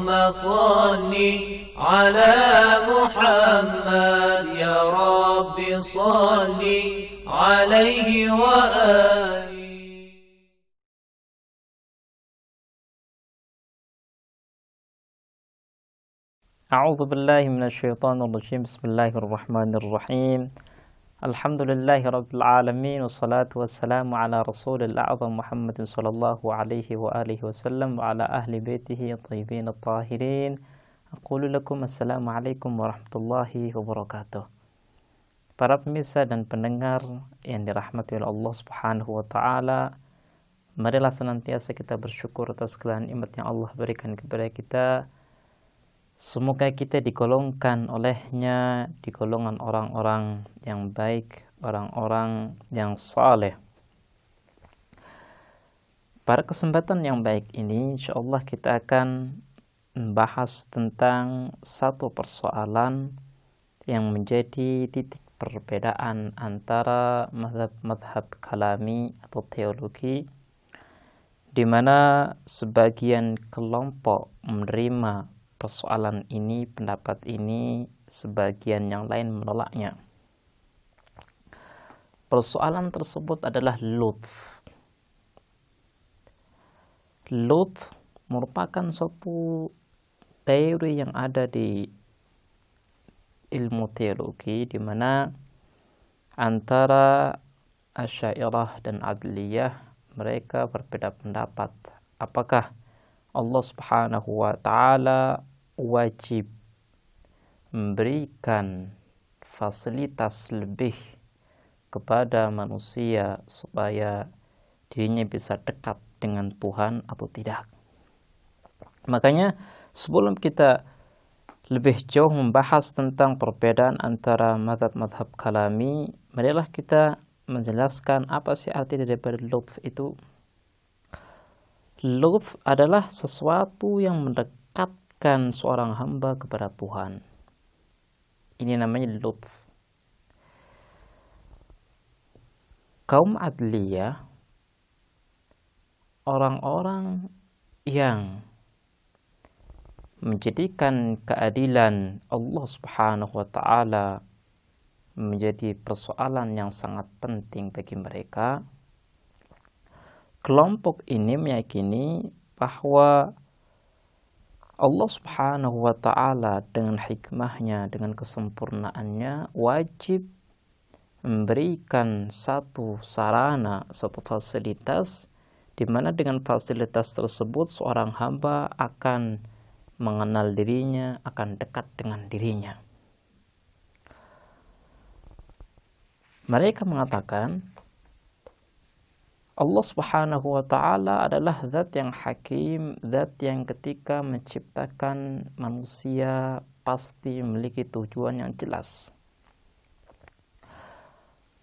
صل على محمد يا رب صل عليه وآله. أعوذ بالله من الشيطان الرجيم. بسم الله الرحمن الرحيم. الحمد لله رب العالمين، والصلاة والسلام على رسول الأعظم محمد صلى الله عليه وآله وسلم وعلى أهل بيته الطيبين الطاهرين. أقول لكم السلام عليكم ورحمة الله وبركاته. Para pemirsa dan pendengar yang dirahmati oleh Allah Subhanahu wa taala, marilah senantiasa kita bersyukur atas segala nikmat yang Allah berikan kepada kita. Semoga kita digolongkan olehnya di golongan orang-orang yang baik, orang-orang yang saleh. Pada kesempatan yang baik ini, insyaallah kita akan membahas tentang satu persoalan yang menjadi titik perbedaan antara mazhab kalami atau teologi, di mana sebagian kelompok menerima persoalan ini, pendapat ini, sebagian yang lain menolaknya. Persoalan tersebut adalah lutf. Lutf merupakan suatu teori yang ada di ilmu teologi, di mana antara Asy'ariyah dan Adliyah mereka berbeda pendapat. Apakah Allah Subhanahu wa taala wajib memberikan fasilitas lebih kepada manusia supaya dirinya bisa dekat dengan Tuhan atau tidak? Makanya sebelum kita lebih jauh membahas tentang perbedaan antara mazhab-mazhab kalami, marilah kita menjelaskan apa sih arti daripada lutf itu. Lutf adalah sesuatu yang mendekatkan seorang hamba kepada Tuhan. Ini namanya lutf. Kaum Adliyah, orang-orang yang menjadikan keadilan Allah Subhanahu wa taala menjadi persoalan yang sangat penting bagi mereka. Kelompok ini meyakini bahwa Allah Subhanahu wa taala dengan hikmahnya, dengan kesempurnaannya wajib memberikan satu sarana, satu fasilitas, di mana dengan fasilitas tersebut seorang hamba akan mengenal dirinya, akan dekat dengan dirinya. Mereka mengatakan Allah Subhanahu wa taala adalah zat yang hakim, zat yang ketika menciptakan manusia pasti memiliki tujuan yang jelas.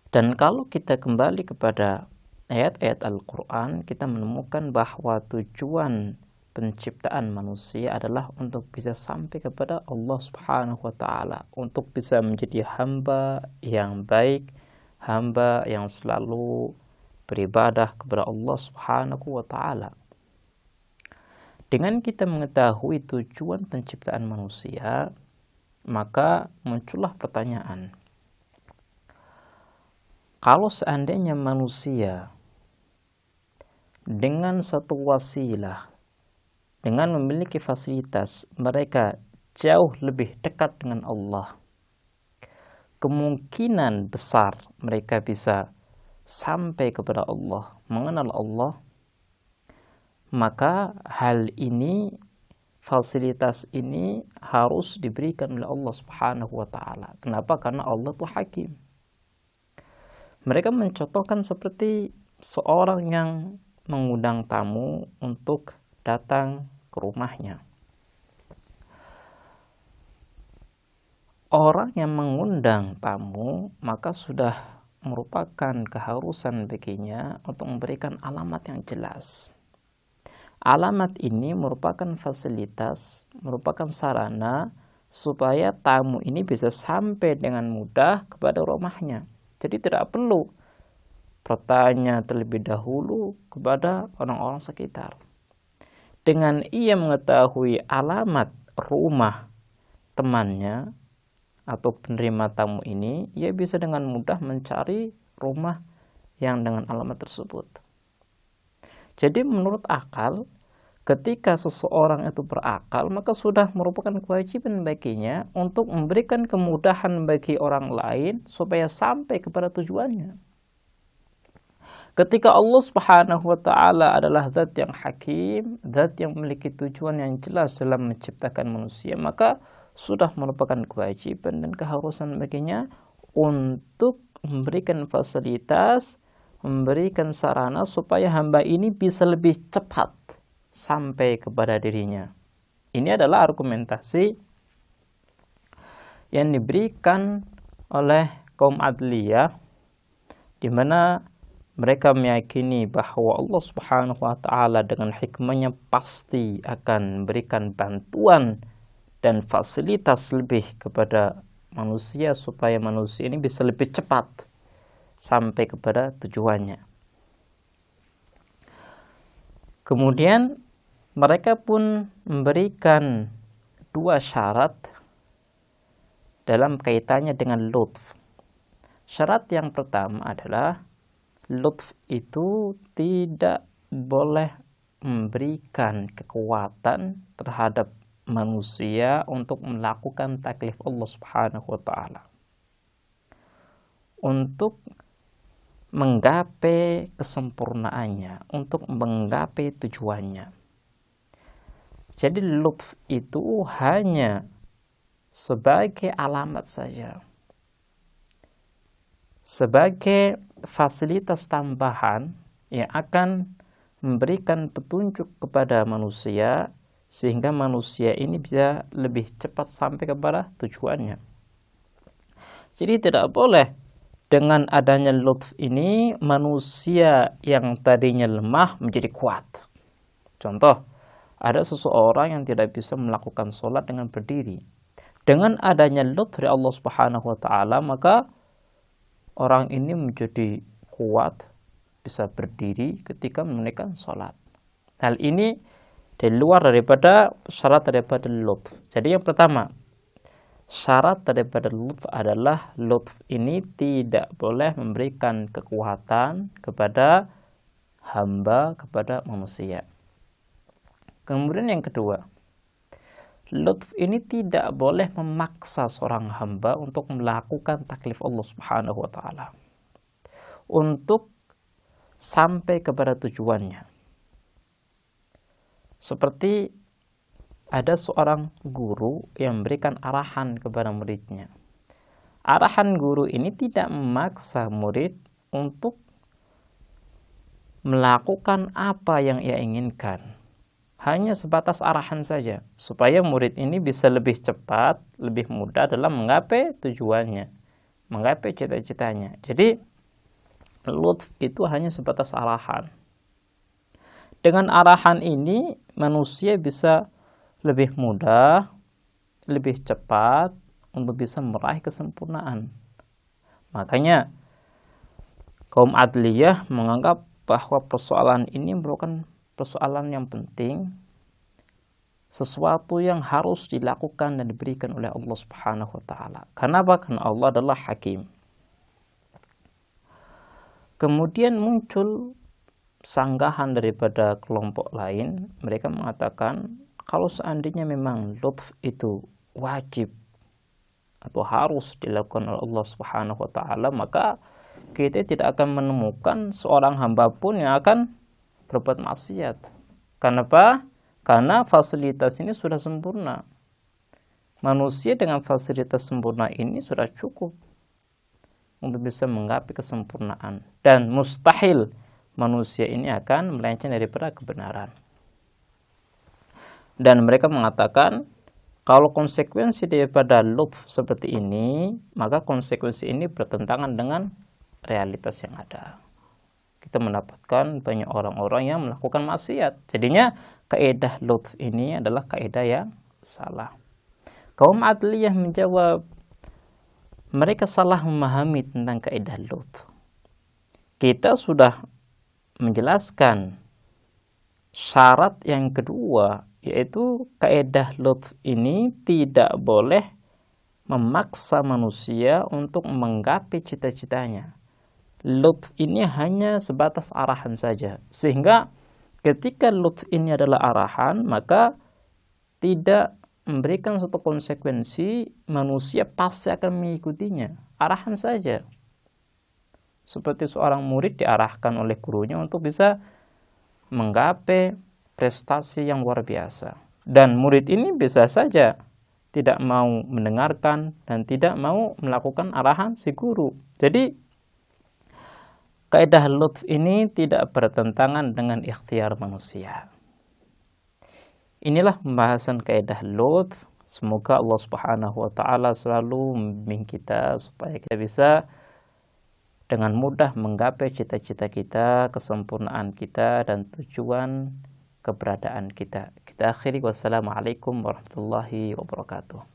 Dan kalau kita kembali kepada ayat-ayat Al-Qur'an, kita menemukan bahwa tujuan penciptaan manusia adalah untuk bisa sampai kepada Allah Subhanahu wa taala, untuk bisa menjadi hamba yang baik, hamba yang selalu beribadah kepada Allah Subhanahu wa taala. Dengan kita mengetahui tujuan penciptaan manusia, maka muncullah pertanyaan. Kalau seandainya manusia dengan satu wasilah, dengan memiliki fasilitas, mereka jauh lebih dekat dengan Allah, kemungkinan besar mereka bisa sampai kepada Allah, mengenal Allah, maka hal ini, fasilitas ini harus diberikan oleh Allah Subhanahu wa taala. Kenapa? Karena Allah itu hakim. Mereka mencontohkan seperti seorang yang mengundang tamu untuk datang ke rumahnya. Orang yang mengundang tamu maka sudah merupakan keharusan baginya untuk memberikan alamat yang jelas. Alamat ini merupakan fasilitas, merupakan sarana supaya tamu ini bisa sampai dengan mudah kepada rumahnya. Jadi tidak perlu bertanya terlebih dahulu kepada orang-orang sekitar. dengan ia mengetahui alamat rumah temannya atau penerima tamu ini, ia bisa dengan mudah mencari rumah yang dengan alamat tersebut. Jadi menurut akal, ketika seseorang itu berakal, maka sudah merupakan kewajiban baginya untuk memberikan kemudahan bagi orang lain supaya sampai kepada tujuannya. Ketika Allah Subhanahu wa Ta'ala adalah zat yang hakim, zat yang memiliki tujuan yang jelas dalam menciptakan manusia, maka sudah merupakan kewajiban dan keharusan baginya untuk memberikan fasilitas, memberikan sarana supaya hamba ini bisa lebih cepat sampai kepada dirinya. Ini adalah argumentasi yang diberikan oleh kaum Adliyah, di mana mereka meyakini bahwa Allah Subhanahu wa Ta'ala dengan hikmahnya pasti akan memberikan bantuan dan fasilitas lebih kepada manusia supaya manusia ini bisa lebih cepat sampai kepada tujuannya. Kemudian mereka pun memberikan 2 syarat dalam kaitannya dengan lutf. Syarat yang pertama adalah lutf itu tidak boleh memberikan kekuatan terhadap manusia untuk melakukan taklif Allah Subhanahu wa Ta'ala, untuk menggapai kesempurnaannya, untuk menggapai tujuannya. Jadi lutf itu hanya sebagai alamat saja, sebagai fasilitas tambahan yang akan memberikan petunjuk kepada manusia sehingga manusia ini bisa lebih cepat sampai kepada tujuannya. Jadi tidak boleh dengan adanya lutf ini manusia yang tadinya lemah menjadi kuat. Contoh, ada seseorang yang tidak bisa melakukan sholat dengan berdiri. Dengan adanya lutf dari Allah Subhanahu wa Ta'ala, maka orang ini menjadi kuat, bisa berdiri ketika menunaikan sholat. Hal ini di luar daripada syarat daripada lutf. Jadi yang pertama, syarat daripada lutf adalah lutf ini tidak boleh memberikan kekuatan kepada hamba, kepada manusia. Kemudian yang kedua, lutf ini tidak boleh memaksa seorang hamba untuk melakukan taklif Allah Subhanahu wa Ta'ala untuk sampai kepada tujuannya. Seperti ada seorang guru yang memberikan arahan kepada muridnya. Arahan guru ini tidak memaksa murid untuk melakukan apa yang ia inginkan. Hanya sebatas arahan saja, supaya murid ini bisa lebih cepat, lebih mudah dalam menggapai tujuannya, menggapai cita-citanya. Jadi, lutf itu hanya sebatas arahan. Dengan arahan ini, manusia bisa lebih mudah, lebih cepat untuk bisa meraih kesempurnaan. Makanya, kaum Adliyah menganggap bahwa persoalan ini merupakan persoalan yang penting, sesuatu yang harus dilakukan dan diberikan oleh Allah Subhanahu wa Ta'ala. Kenapa? Karena Allah adalah hakim. Kemudian muncul sanggahan daripada kelompok lain. Mereka mengatakan kalau seandainya memang lutf itu wajib atau harus dilakukan oleh Allah Subhanahu wa Ta'ala, maka kita tidak akan menemukan seorang hamba pun yang akan berbuat maksiat. Kenapa? Karena fasilitas ini sudah sempurna. Manusia dengan fasilitas sempurna ini sudah cukup untuk bisa menggapai kesempurnaan. Dan mustahil manusia ini akan melenceng daripada kebenaran. Dan mereka mengatakan, kalau konsekuensi daripada lutf seperti ini, maka konsekuensi ini bertentangan dengan realitas yang ada. Kita mendapatkan banyak orang-orang yang melakukan maksiat. Jadinya kaidah lutf ini adalah kaidah yang salah. Kaum Adliyah menjawab, mereka salah memahami tentang kaidah lutf. Kita sudah menjelaskan Syarat yang kedua yaitu kaidah lutf ini tidak boleh memaksa manusia untuk menggapai cita-citanya. Lutf ini hanya sebatas arahan saja. Sehingga ketika lutf ini adalah arahan, maka tidak memberikan suatu konsekuensi, manusia pasti akan mengikutinya. Arahan saja. Seperti seorang murid diarahkan oleh gurunya untuk bisa menggapai prestasi yang luar biasa. Dan murid ini bisa saja tidak mau mendengarkan dan tidak mau melakukan arahan si guru. Jadi kaidah lutf ini tidak bertentangan dengan ikhtiar manusia. Inilah pembahasan kaidah lutf. Semoga Allah Subhanahu wa taala selalu membimbing kita supaya kita bisa dengan mudah menggapai cita-cita kita, kesempurnaan kita, dan tujuan keberadaan kita. Kita akhiri, wassalamualaikum warahmatullahi wabarakatuh.